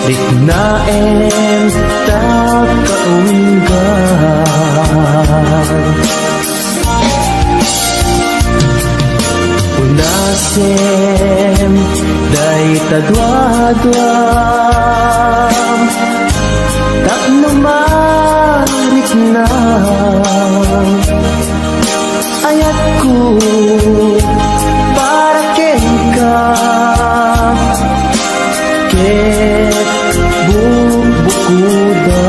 Dignaen takaunggan Unasem day tadwadwam Tak numarik na ayatku para kenka ket bubukuda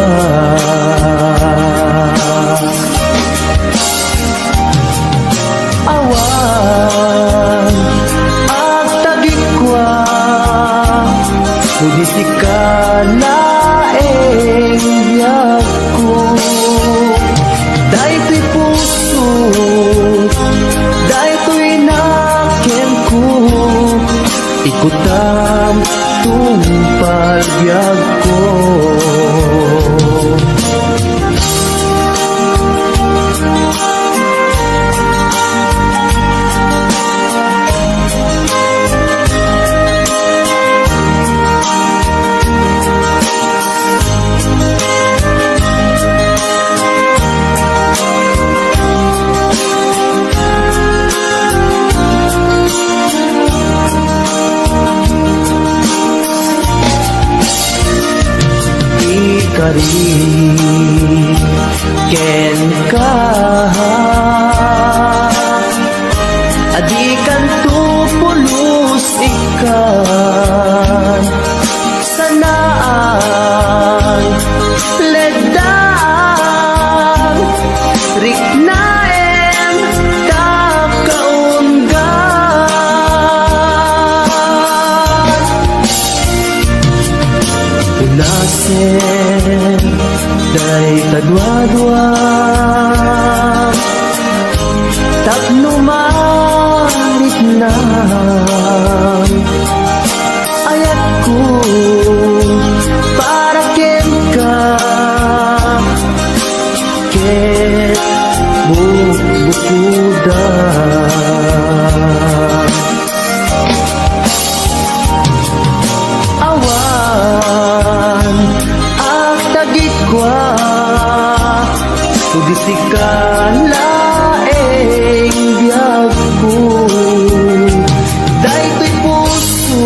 awan at tagikwa sudisikala yaku dahil puso dahil nakenku ikutam tumpal biag ko ken kaha adikan tupulus ikan sanaan ledang riknaen takaunggan unasen day tadwadwa tak numalit na ayatku para kenka ket bubukuda awan at tagikwa sudisikala biagku daytoy puso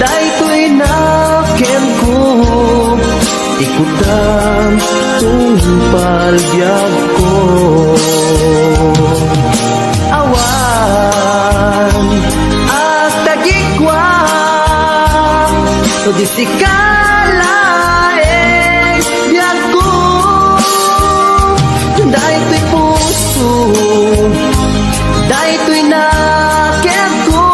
daytoy nakenku ikutam tumpal biagko awan at tagikwa sudisikala biagku daytoy puso daytoy nakenku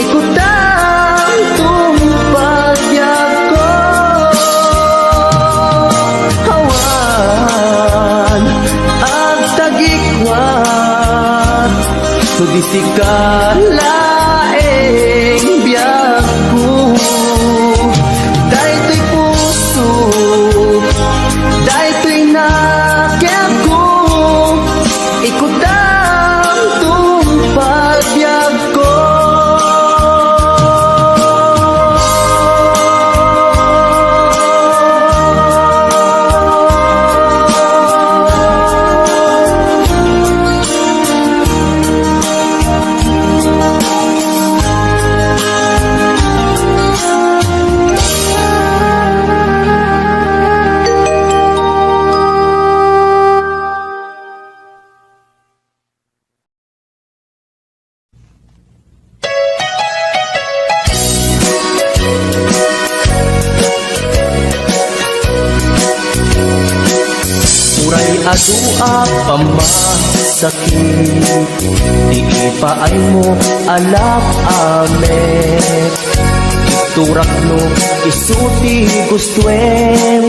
ikutam tumpal biagko awan at tagikwan sudisikala biagku daytoy puso daytoy nakenku ikutam tumpal biagko adua pamasakit di ipaay mo alap amet iturak no isuti gustuen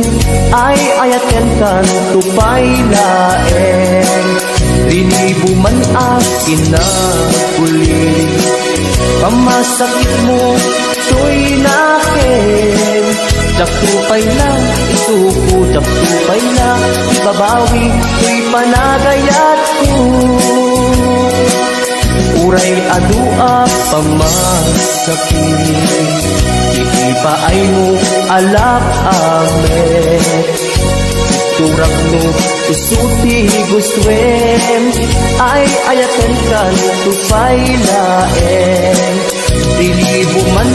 ay ayaten kan tupay laen dinibuman akin na uli pamasakit mo to'y nakin Daktupay na, isuko, daktupay na, ibabawi, ko'y panagayat ko. Uray adua pamasakit, Ipaay mo alak amet, turak mo isuti gustwem, ay ayaten kan tupay laeng, dilibo man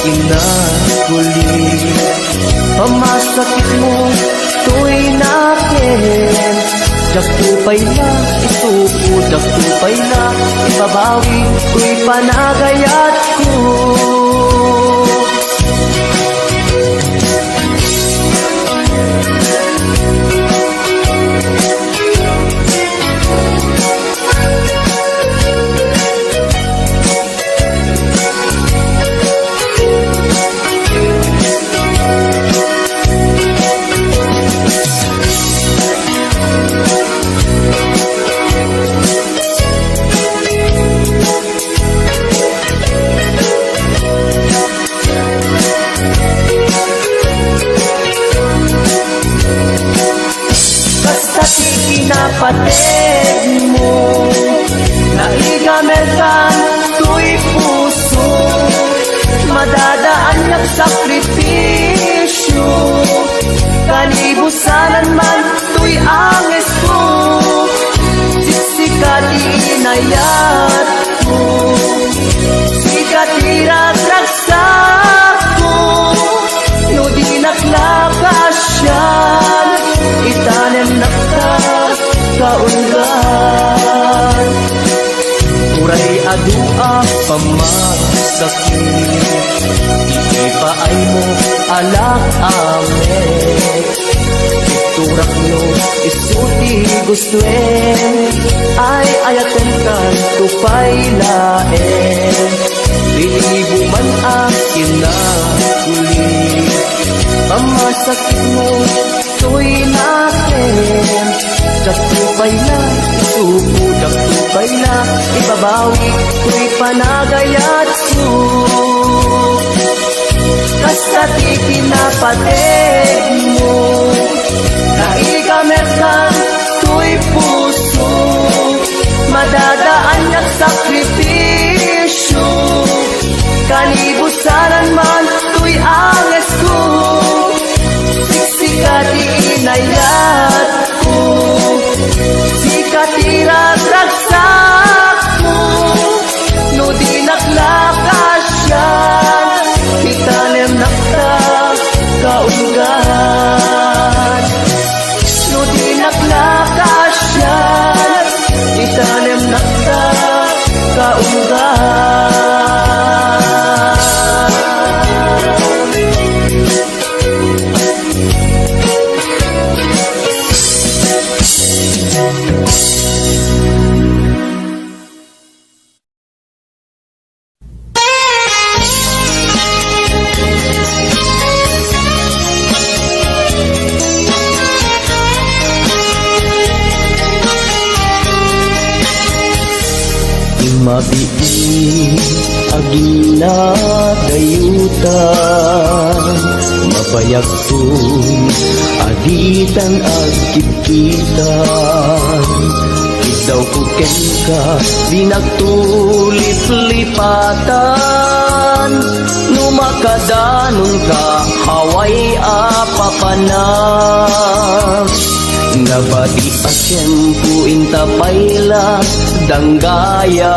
inaguli. Pamasakit mo to'y nakin, jak tupay na isuko, jak tupay na ibabawi, ko'y panagayat ko. Pinapatid mo na igamerkan to'y puso, madadaan niyang sakripisyo, kalibusanan man to'y angis ko, siksikat inayat ko, sikat iragraksak ko, no di naklakasyan, itanem naktas kaunggan, uray adua pamasakit, ipaay mo alak amet, turak nyo isuti gustuen, ay ayaten kan tupay laeng, lilibo man inaguli. Pamasakit mo to'y natin, jak tupay na isuko, jak tupay na ibabawi, ko'y panagayat ko. Kasati pinapatid mo na ikamerkan to'y puso, madadaan niyang sakripisyo, kalibusanan man to'y anges ko, siksikat inayat ko, sikat iragraksak mo, no di naklakasyan, itanem nakta kaunggan, no di naklakasyan, itanem nakta kaunggan. Mabii agila dayutan, mabayag ko'y agitan agkit-kitan, ikaw ko ken ka di nagtulit-lipatan, numakadanon ka haway apapanan, nabati at siyempo intapayla danggayan,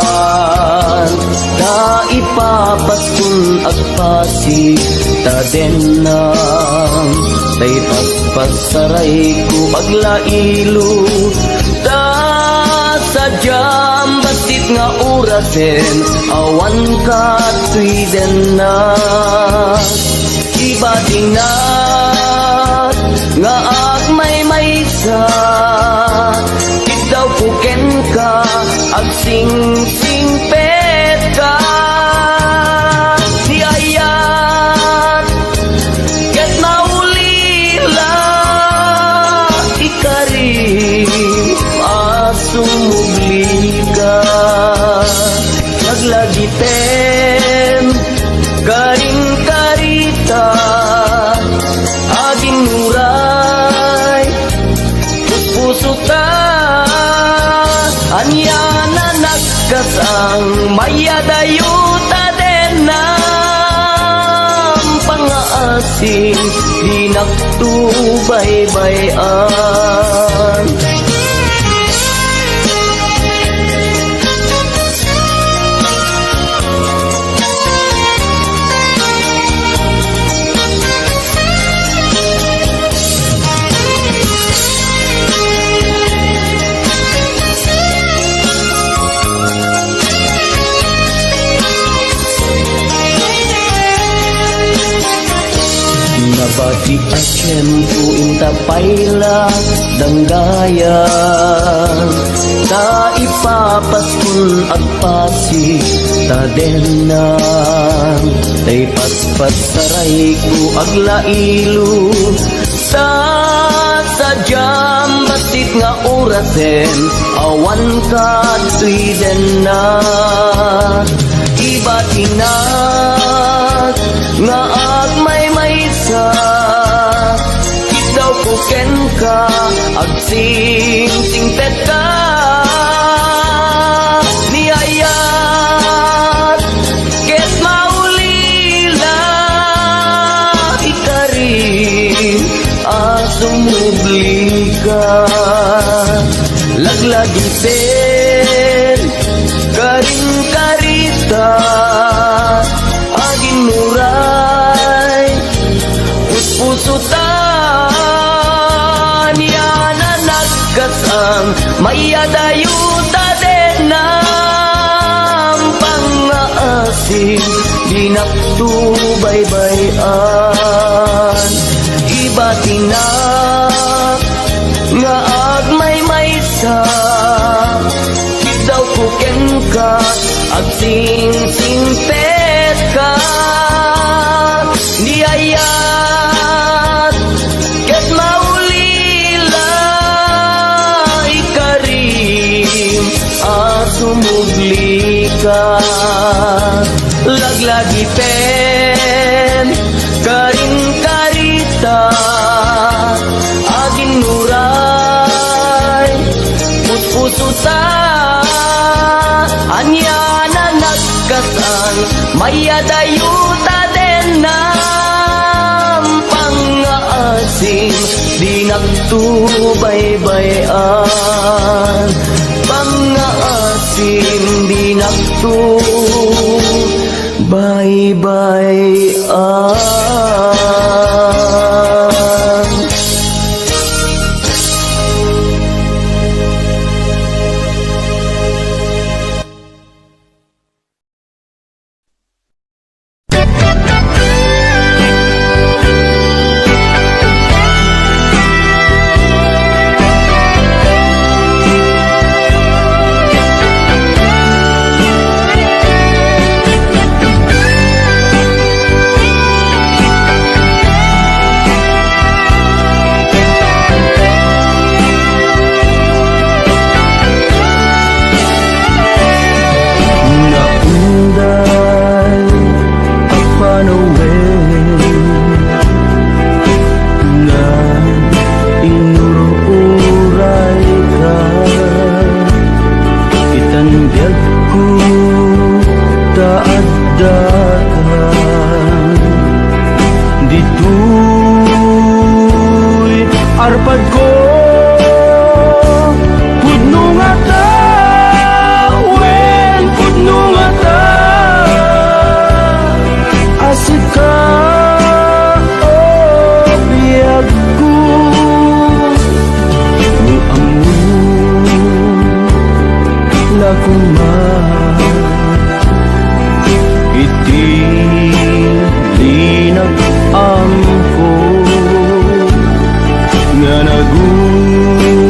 ta ipapaskun agpasi tadenang, tay pagpasaray ko aglailo, ta sadyam basit nga urasen, awan ka tuiden na, ibating na nga agmay sa, ikaw puken ka, agsing-sing pet ka, di ayat, ket naulila, ikarim, asumugli ka, naglagitem, karing-karita, aging nuray, puso ta, anya na nagkasa, asim di nagtubaybayan. Nabati at tiyempo inta payla danggayan ta ipapaskun at pasi ta denan tay paspas saray ko aglailo ta sadyam basit nga orasen awan ka tuiden na iba tinat nga agmay maysa ikaw kuken ka agsing singpet ka niyayat ket maulila ikarin asumubli ka laglagi pen karing karita aging muray pusutan yana nagkasang mayadayuta din ng pangaasim di nagtubaybayan iba tinak nga agmay maysa daw kuken ka agsing singpet ka niyayat ket maulila ikarim asumugli ka laglagi pen karing karita agin nuray puspusuta anya na nagkasang mayadayuta din ng pangaasim di nagtubaybayan pangaasim di nagtubaybayan. Arpad ko pudno nga ta wen pudno nga ta asit ka o biyag ko mo amun lakuma iti linag amko nga naguray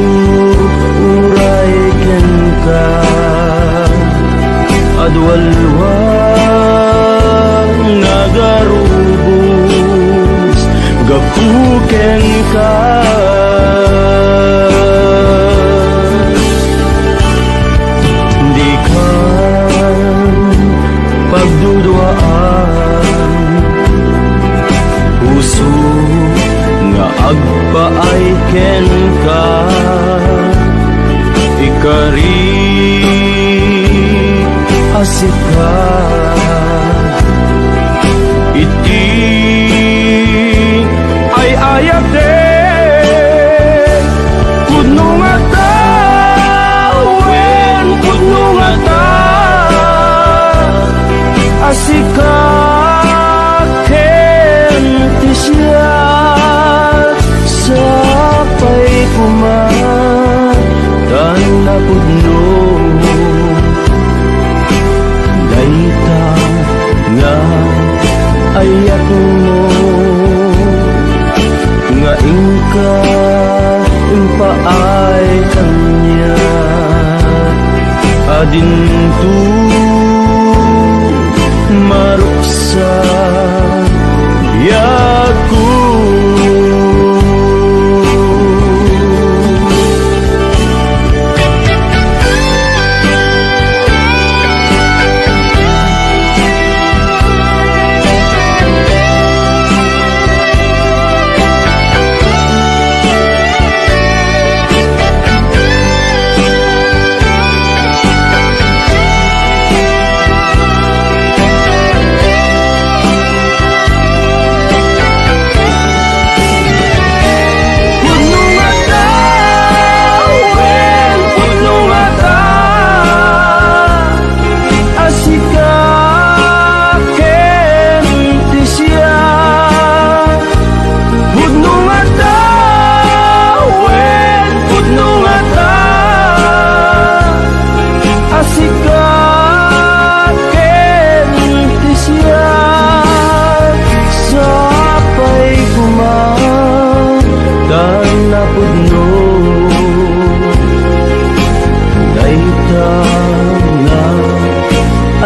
ken ka adwalwang nagarubos gapuken ka di ka pagduduaan puso nga agpaay ken ka ikari asik ka iti ayak mo nga ingka impaay kanya adin tu maruksa biyaku.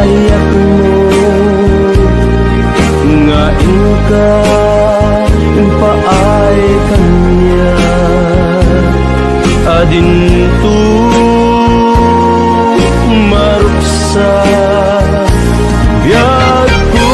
Ayak mo nga ingka impaay kanya adin tu maruksa biyaku.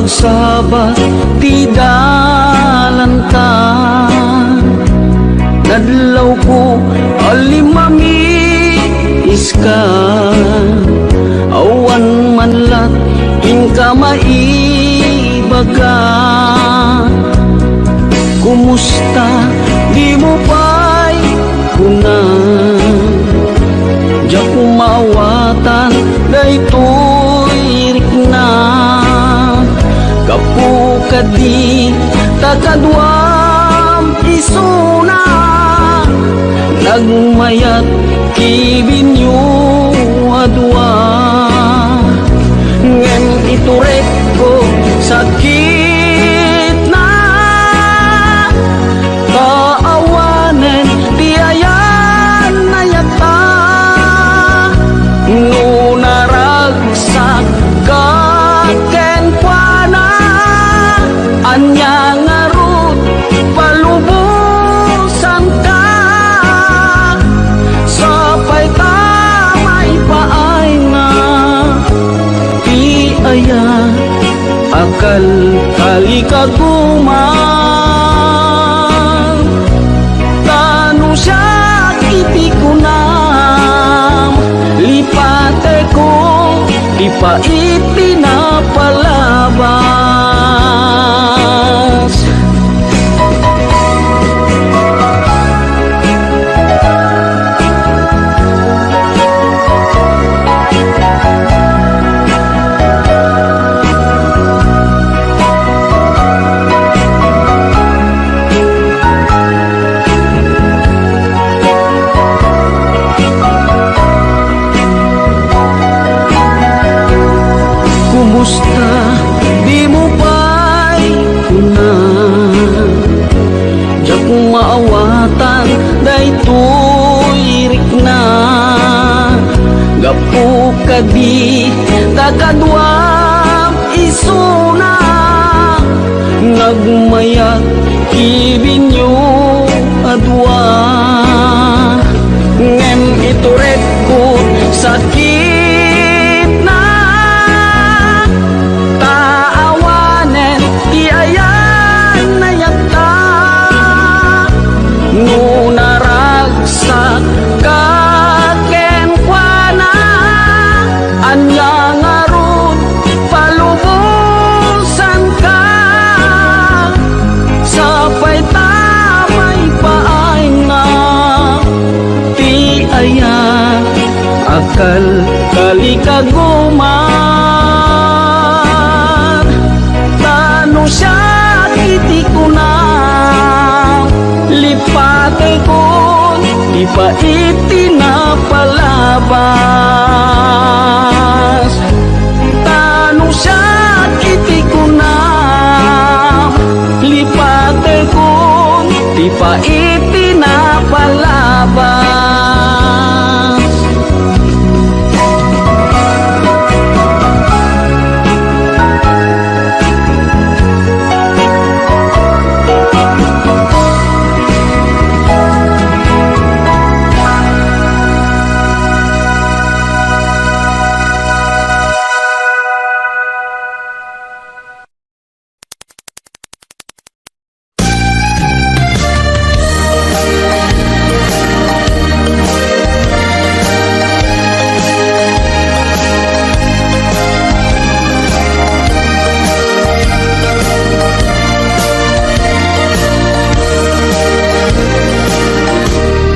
agsabat ti dalanta. Nadlaw ko alimami iska, awan man lat inka maibaga. Kumusta di mo pa'y kunan, diya kumawatan daytoy rikna. Kapukadi takadwam isuna, nagmayat kibinyo adwa. Ngem iturek ko sakit na, kaawanen tiayan na yata. Nunaragsak ka ken kuana, anya ngarut palubusan ka. Sapay tamay paay na ti aya, akal kalikaguman. Tano siya iti kunam, lipate ko di pa ipinapalabas. Kumusta di mo pa'y kunan, diya kung maawatan daytoy rikna. Gapu kadi takadwam isuna, nagmayat kibinyo adwa. Ngem iturek ko sakit na, taawanen ti ayan na yata. Nunaragsak ka ken kuana, anya ngarut palubusan ka. Sapay tamay paay na ti aya, akal kalikaguman. Tano siya iti kunam, lipate ko di pa itinapalabas. Tano siya iti kunam, lipate ko di pa itinapalabas.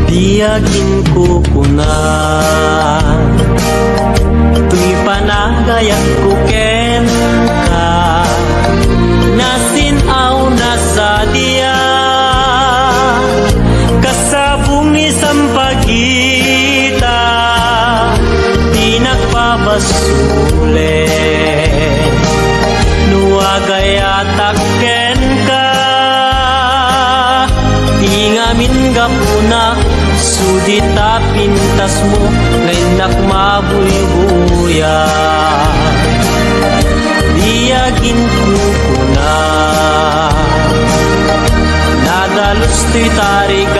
Tiyagin ko kunan, tuy panagayak ko ken ka. Nasinaw na sa diya, kasabong ni sampagita, di nagpabasule. Nuwagayatak ken ka, tingamin gapuna, sudita pintas mo, ngaynak mabuybuya. Diyagin ko na, nadalos to'y tarigaday,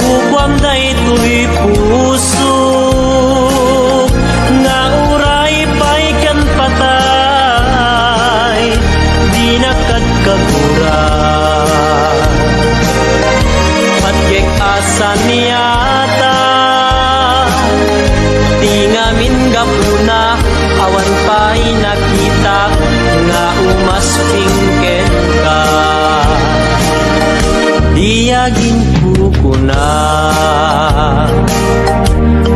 kukwam day to'y puso, nga uray pa'y kan patay. pa'y nakita nga umasping ken ka. Diyagin kukuna,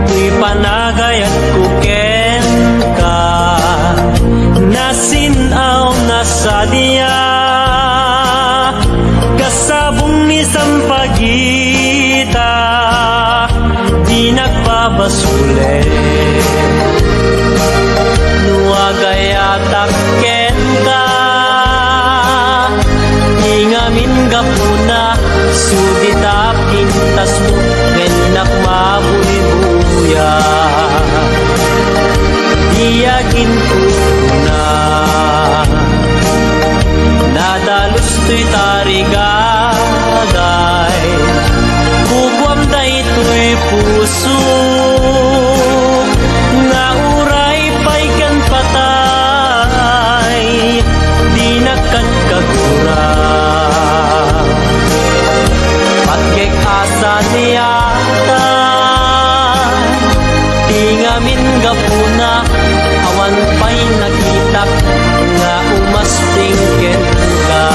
tuy panagayat ko ken ka, nasinaw na sa diya, kasabong ni sampagita, di nagpabasule. Nuagayatak ken ka, ingamin gapuna, sudita pintas mo, menak mabuhi-buya. Diyagin ko na, nadalos to'y tarigagay, kukwam da ito'y puso, nga uray pa'y kan patay, di nakagkagura. Patkek asa niyata, tingamin gapuna, awan pa'y nakitak, nga umasping ken ka.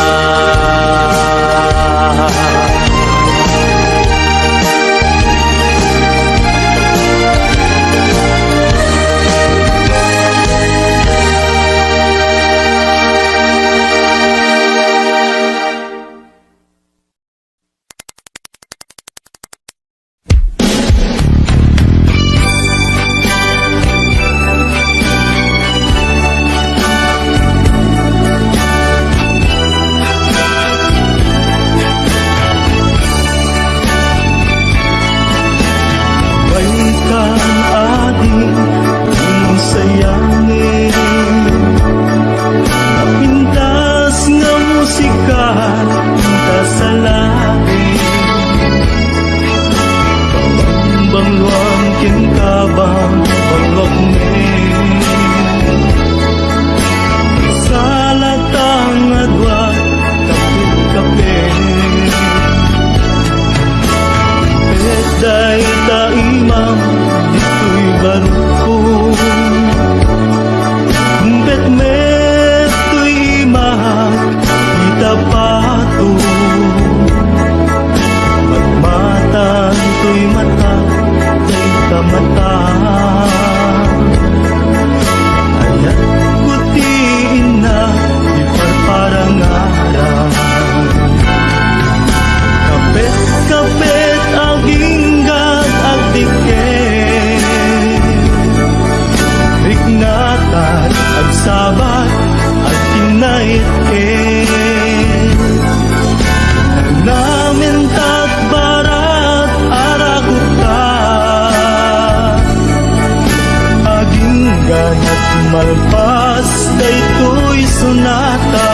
Malpas daytoy sunata,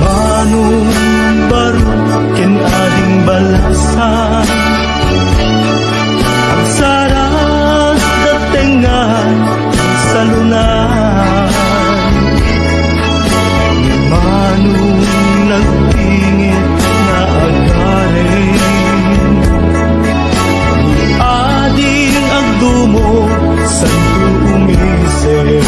manong baro ken ading balasan, ang saras datengan sa lunan, manong nagtingit na agarin, ading agdumo santo umisip,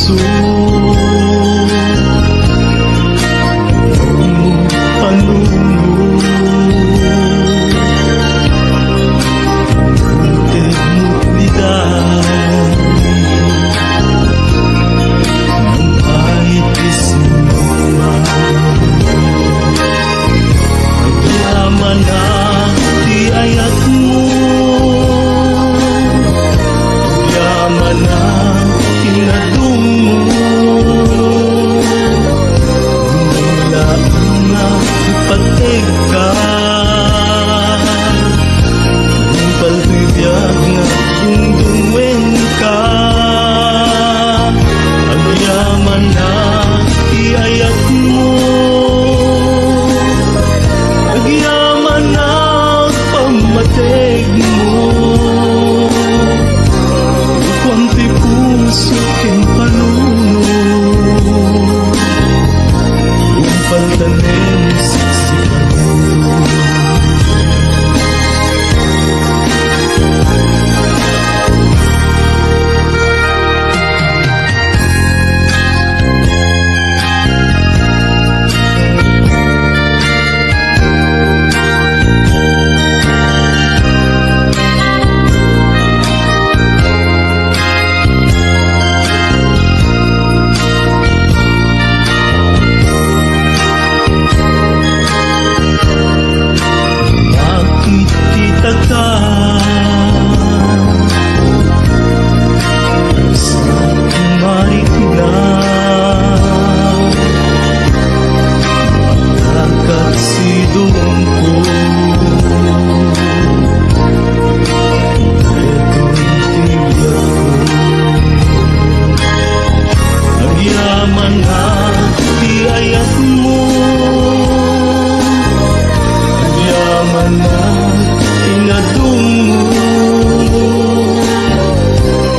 puso Ang panunod Tegmuklidad Nang kahit isnuman Agyaman na di ayat mo Yaman na kinadung mo Nilaan na ipatig ka Ang palbibiyag na dungdungin ka Ang yaman na iayat mo Ang yaman na pamatig mo Kuwanti puso king panuno Umpal tanim siksikan Nakikita ka sa marikina Magkakasidong ko Ito'y tiyak Ang yaman na iayat mo Yaman na inadung mo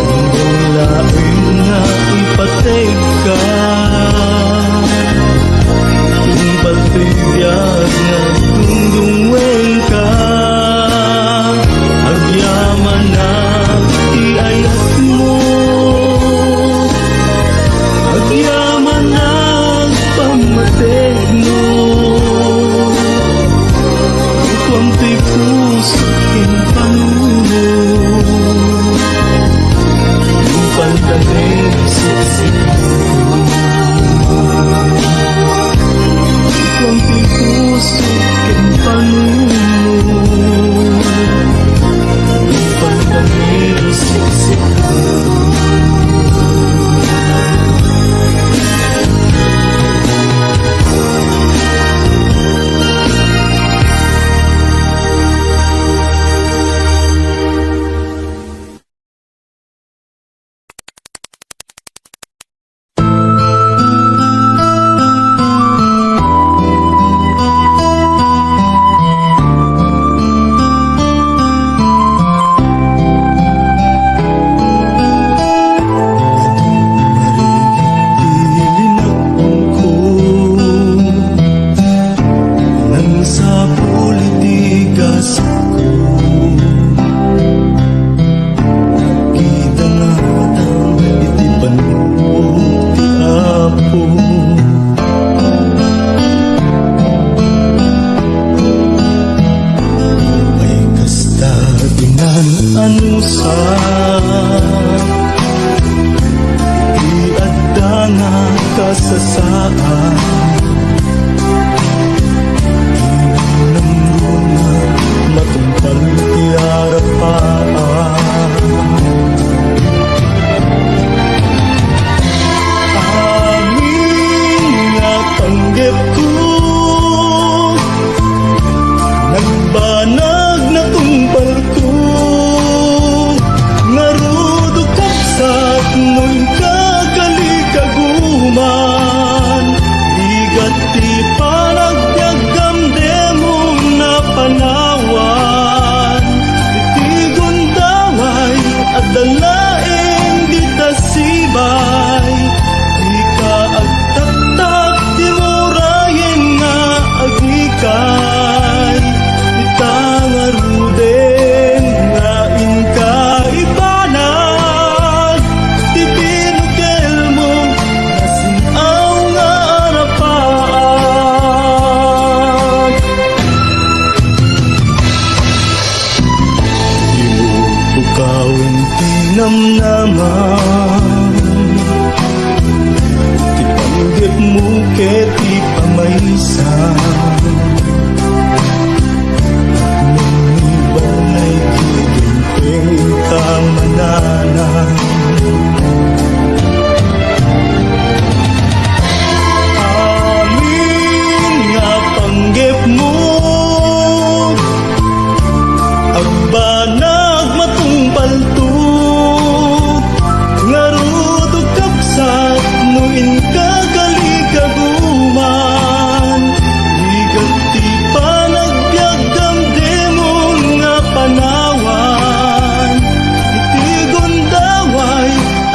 Hanggang laing na ipatay ka Kung patibiyag na dungdungin ka Ang yaman na iayat mo Ang yaman na pamatig mo Kuwanti puso king panuno Yung pandaling siksikan Kuwanti puso king panuno Yung pandaling siksikan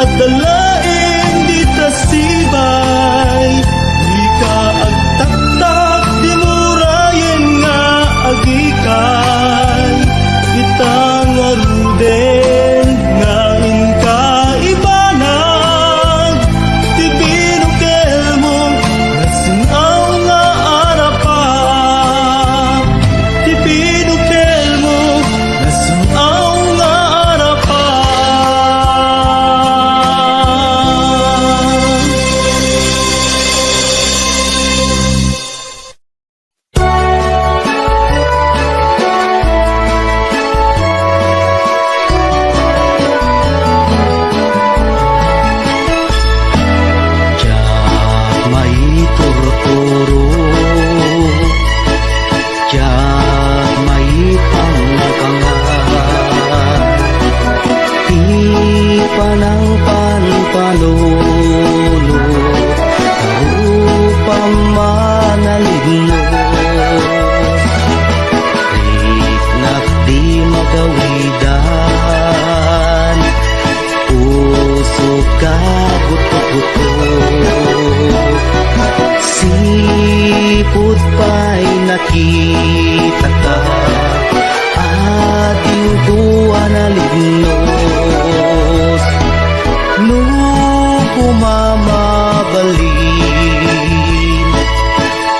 at dalaing di tasibay. Di ka agtaktak, di murayen nga agikay. Itang aruden nga inka ibanag, di binukel mo nasunaw nga arapan. Di binukel mo nasunaw nga arapan. Diyak may turo-turo, diyak may pangkangan. Di panang panpanuno, upang manalino. Riknak di magawidan, puso ka guto-guto. Sipot pa'y nakita ka, ating tuwa na lignos. Nung pumamabalin,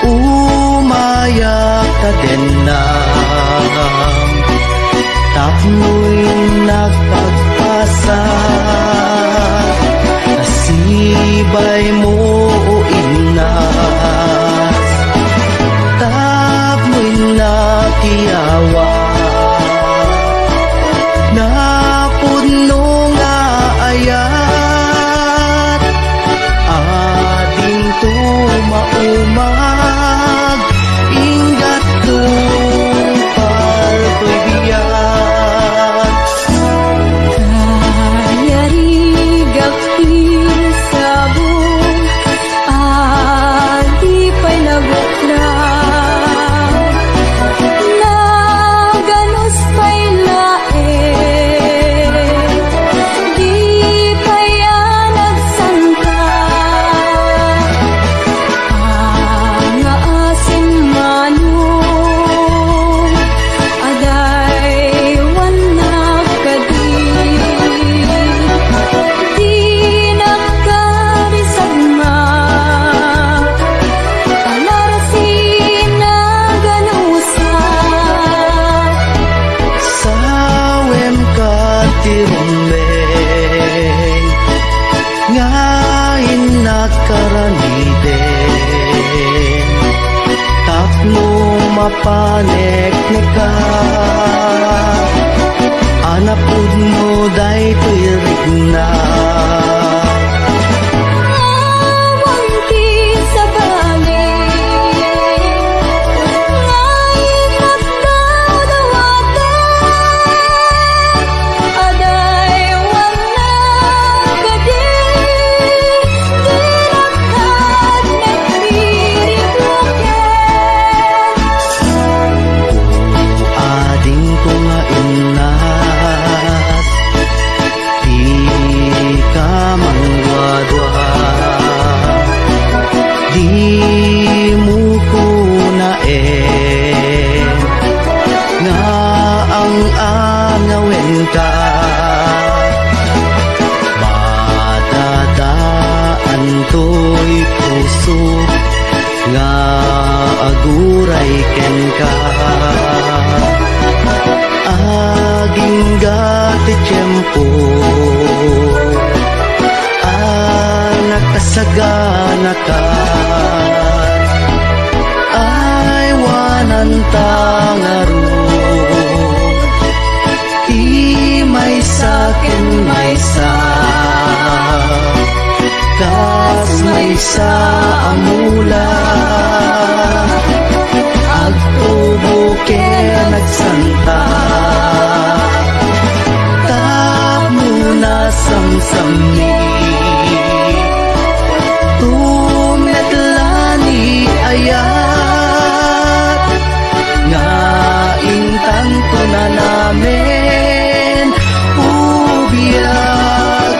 umayak ka din na. Tapno'y nagpagpasa, nasibay mo o inas. Tapno'y nakiyawa, napuno nga ayat. Ading tumaumag, ingat tumpal ko'y biyak. Kayarigak sabong adi pa'y naguklag, naganos pa'y lae, di kaya nagsangka. Ang asin manong aday wanak kadi, di nakarisagma, alarsin na ganusa. Sawem ka tirumbeng, ngayon nakaraniden. Tapno mapanek ka, anapud mo day tuirig na. Awang ti sa bangin, ngayon nagdadawatan, aday wanak kadi, di nakat nagpiriploken. Ading ko nga inas, di ka mangwadwa. Di mo ko naen, nga ang angawin ka. Madadaan to'y puso, nga aguray ken ka. Aging gati tiyempo, nakasagana ka. Ay wanan tangaro, may sakin may sa, kas may sa amula. Agtubo ke nagsanta, tap muna samsami. Tumetlani ayat, nga intang na namin, ubiyag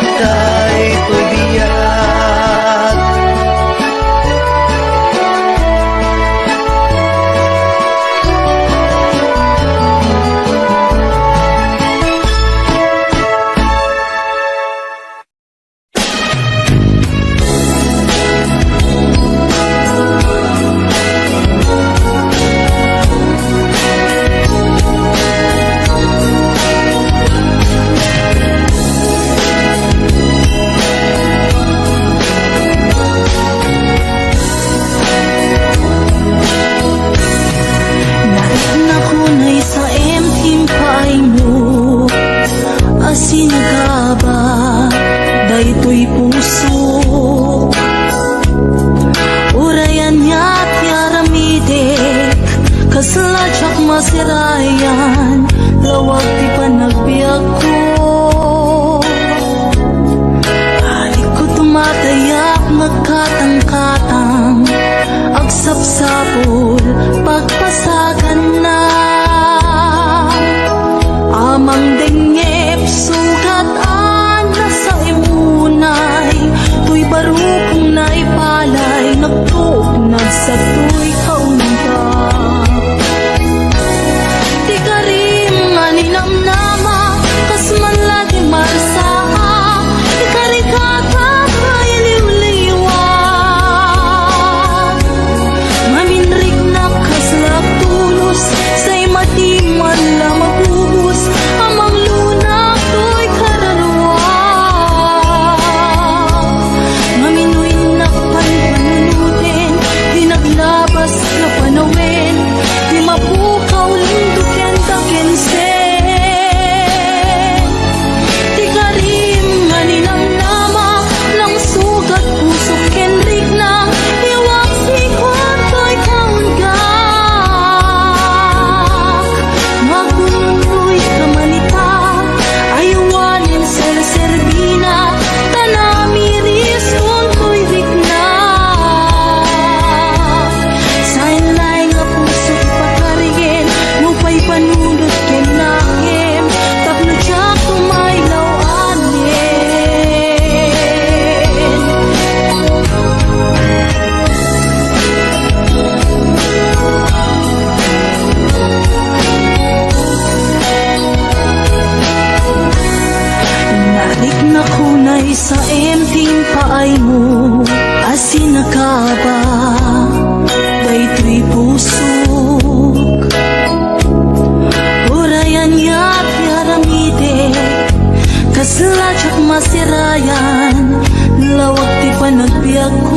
daytoy puso. Urayan niya at yaramidik, kasladyak masirayan, lawag ti panagbiag ko. Halik ko tumatayak, nagkatang-katang, agsapsapol, pagpasagan na. Amang dengep, sugat na sa imunay, tuy barukong naipalay, nagtugnag sa tuy kaunta. Di ka rin nga ninamnama, kas man lagi marsaha, di ka rin kakakay liw-liwa. Maminrig na kaslap tulos, sa'y matiman lang mabubos, amang lunak to'y kararwa. Maminoy na panunutin, di naglabas ka panawin, di mapukaw lindukin takinsin. Di ka rin nga ninamnama, lang sugat puso kenrik na, iwak sikot ko'y kaunggak. Magundoy ka manita, ayawanin ser-serbina, tanamiris kung ko'y rikna. Sain lay nga puso ipakarigin, nupay panunod kenakim, tapno siya kumaylaw anin. Narik na kunay sa empting paay mo, asin na ka ba? Daytoy pusok. Urayan ya't yaramidik, kasladyak masirayan, lawag ti panagbiag ko.